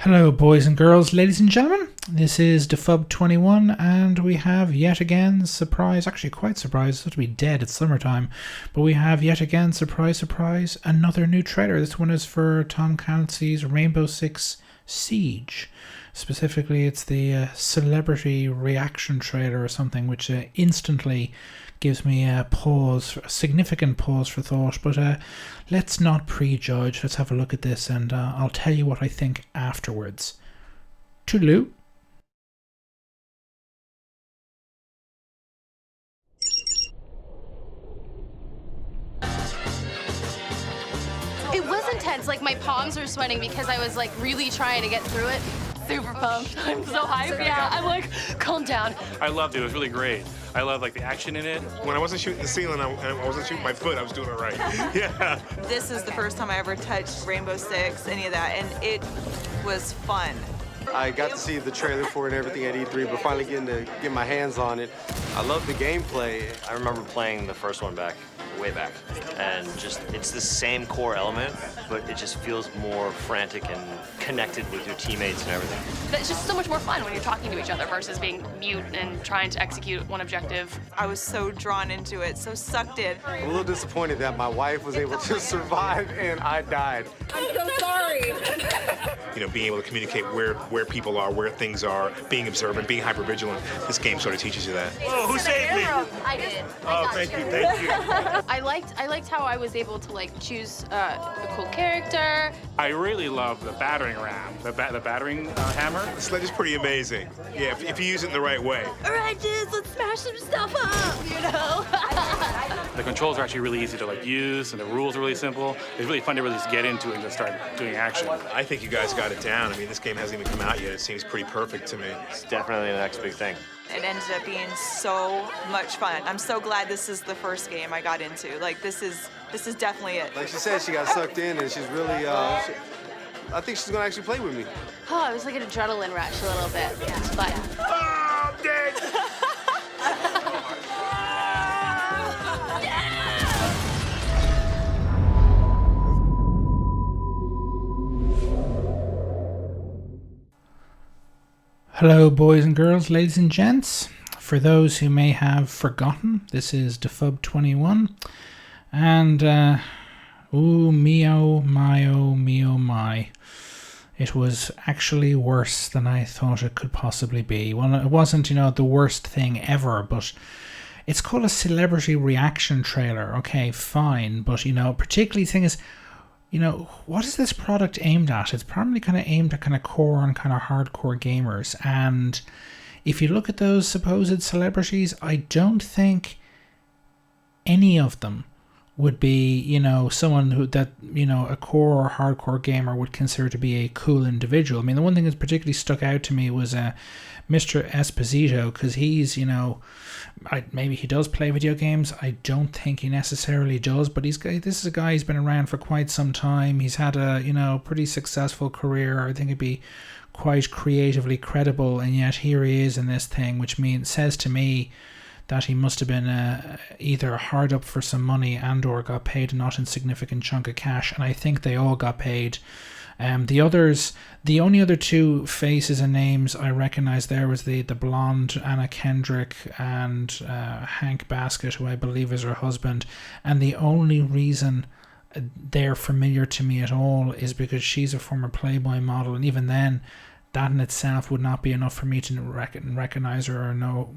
Hello, boys and girls, ladies and gentlemen. This is Defub21, and we have yet again, surprise, actually quite surprise, it's to be dead, it's summertime, but we have yet again, surprise, another new trailer. This one is for Tom Clancy's Rainbow Six Siege. Specifically, it's the celebrity reaction trailer or something, which instantly gives me a pause, a significant pause for thought. But let's not prejudge. Let's have a look at this, and I'll tell you what I think afterwards. Toodaloo. It was intense. Like, my palms were sweating because I was like really trying to get through it. Super pumped. I'm so hyped. Yeah, I'm like, calm down. I loved it. It was really great. I love like the action in it. When I wasn't shooting the ceiling, I wasn't shooting my foot, I was doing it right. Yeah. This is the first time I ever touched Rainbow Six, any of that, and it was fun. I got to see the trailer for it and everything at E3, but finally getting to get my hands on it. I love the gameplay. I remember playing the first one way back, and just it's the same core element, but it just feels more frantic and connected with your teammates and everything. It's just so much more fun when you're talking to each other versus being mute and trying to execute one objective. I was so drawn into it, so sucked in. I'm a little disappointed that my wife was able to survive and I died. I'm so sorry. You know, being able to communicate where people are, where things are, being observant, being hypervigilant. This game sort of teaches you that. Oh, who saved me? I did. Oh, thank you. I liked how I was able to like choose a cool character. I really love the battering ram, the battering hammer. The sledge is pretty amazing. Yeah, if you use it in the right way. All right, dudes, let's smash some stuff up, you know? The controls are actually really easy to like use, and the rules are really simple. It's really fun to really just get into it and just start doing action. I think you guys got it down. I mean, this game hasn't even come out yet. It seems pretty perfect to me. It's definitely the next big thing. It ended up being so much fun. I'm so glad this is the first game I got into. Like, this is definitely it. Like she said, she got sucked in and she's really, I think she's gonna actually play with me. Oh, it was like an adrenaline rush a little bit. Yeah, it's fun. Oh, I'm dead! Hello, boys and girls, ladies and gents. For those who may have forgotten, this is Defub21, and oh my, it was actually worse than I thought it could possibly be. Well, it wasn't, the worst thing ever, but it's called a celebrity reaction trailer. Okay, fine, but particularly the thing is, what is this product aimed at? It's probably kind of aimed at kind of core and kind of hardcore gamers. And if you look at those supposed celebrities, I don't think any of them would be, someone a core or hardcore gamer would consider to be a cool individual. I mean, the one thing that's particularly stuck out to me was Mr. Esposito, because he's, maybe he does play video games. I don't think he necessarily does, but this is a guy who's been around for quite some time. He's had a, pretty successful career. I think it'd be quite creatively credible, and yet here he is in this thing, which says to me that he must have been either hard up for some money and or got paid a not insignificant chunk of cash, and I think they all got paid. The only other two faces and names I recognised there was the blonde Anna Kendrick and Hank Baskett, who I believe is her husband, and the only reason they're familiar to me at all is because she's a former Playboy model, and even then, that in itself would not be enough for me to recognise her or know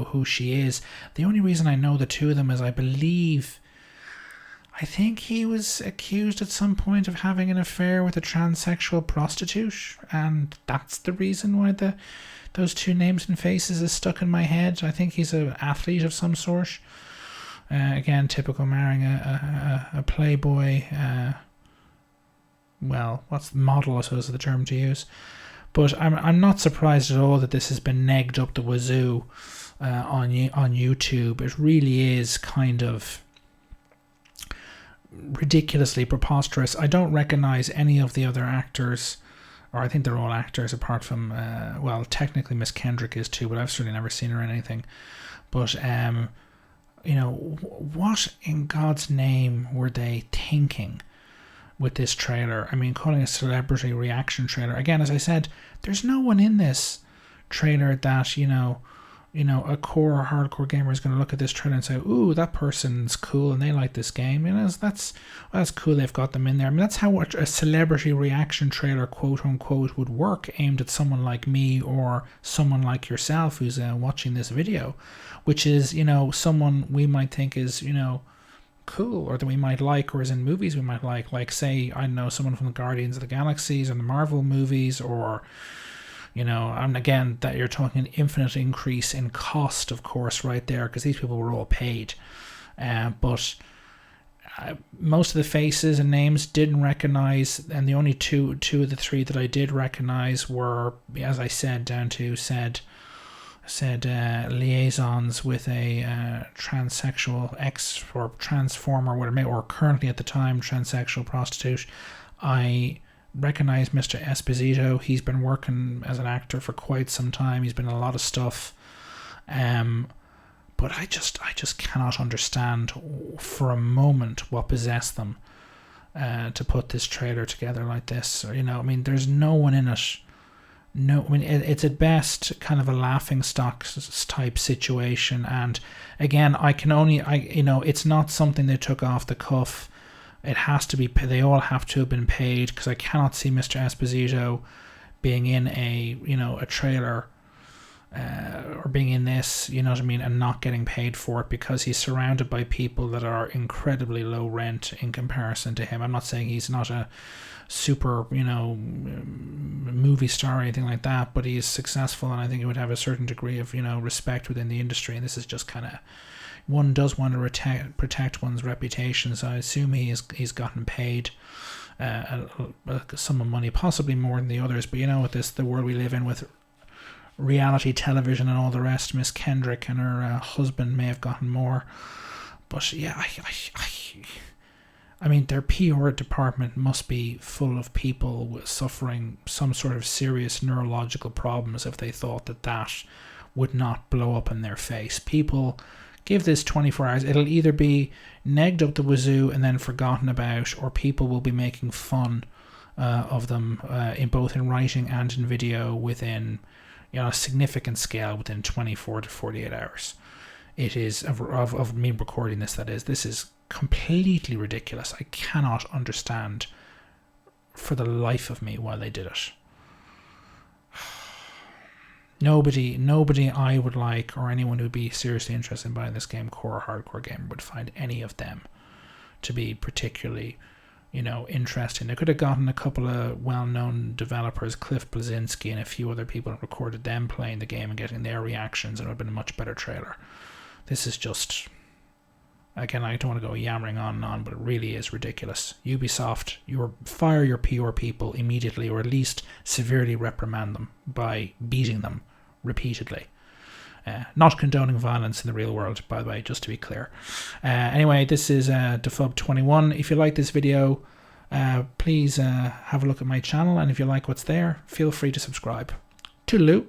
who she is. The only reason I know the two of them is I think he was accused at some point of having an affair with a transsexual prostitute, and that's the reason why those two names and faces is stuck in my head. I think he's an athlete of some sort. Again, typical marrying a Playboy. What's the model, I suppose, is the term to use. But I'm not surprised at all that this has been negged up the wazoo on YouTube. It really is kind of ridiculously preposterous. I don't recognize any of the other actors, or I think they're all actors apart from technically Miss Kendrick is too, but I've certainly never seen her in anything. But what in God's name were they thinking with this trailer. I mean, calling a celebrity reaction trailer. Again, as I said, there's no one in this trailer that, a core hardcore gamer is going to look at this trailer and say, ooh, that person's cool and they like this game. That's cool, they've got them in there. I mean, that's how a celebrity reaction trailer, quote unquote, would work, aimed at someone like me or someone like yourself who's watching this video, which is, someone we might think is, cool, or that we might like, or is in movies we might like say, I don't know, someone from the Guardians of the Galaxies and the Marvel movies, or and again, that you're talking an infinite increase in cost, of course, right there, because these people were all paid. But most of the faces and names didn't recognize, and the only two of the three that I did recognize were, as I said, down to said liaisons with a transsexual ex or transformer, whatever, or currently at the time transsexual prostitute. I recognize Mr. Esposito. He's been working as an actor for quite some time. He's been in a lot of stuff. But I just cannot understand for a moment what possessed them to put this trailer together like this. I mean, there's no one in it. No, I mean, it's at best kind of a laughing stock type situation. And again, it's not something they took off the cuff. It has to be, they all have to have been paid, because I cannot see Mr. Esposito being in a trailer or being in this, you know what I mean, and not getting paid for it, because he's surrounded by people that are incredibly low rent in comparison to him. I'm not saying he's not a super, movie star or anything like that, but he's successful, and I think he would have a certain degree of, respect within the industry. And this is just kind of, one does want to protect one's reputation, so I assume he's gotten paid a sum of money, possibly more than the others. But with the world we live in with reality television and all the rest, Miss Kendrick and her husband may have gotten more. But yeah, I mean, their PR department must be full of people suffering some sort of serious neurological problems if they thought that would not blow up in their face. People, give this 24 hours, it'll either be negged up the wazoo and then forgotten about, or people will be making fun of them in both in writing and in video within a significant scale within 24 to 48 hours. It is of me recording this, that is. This is completely ridiculous. I cannot understand for the life of me why they did it. Nobody I would like, or anyone who would be seriously interested in buying this game, core hardcore gamer, would find any of them to be particularly, interesting. They could have gotten a couple of well-known developers, Cliff Bleszinski and a few other people, and recorded them playing the game and getting their reactions, and it would have been a much better trailer. This is just, again, I don't want to go yammering on and on, but it really is ridiculous. Ubisoft, fire your PR people immediately, or at least severely reprimand them by beating them repeatedly. Not condoning violence in the real world, by the way, just to be clear. Anyway, this is Defub21. If you like this video, please have a look at my channel, and if you like what's there, feel free to subscribe. Toodaloo.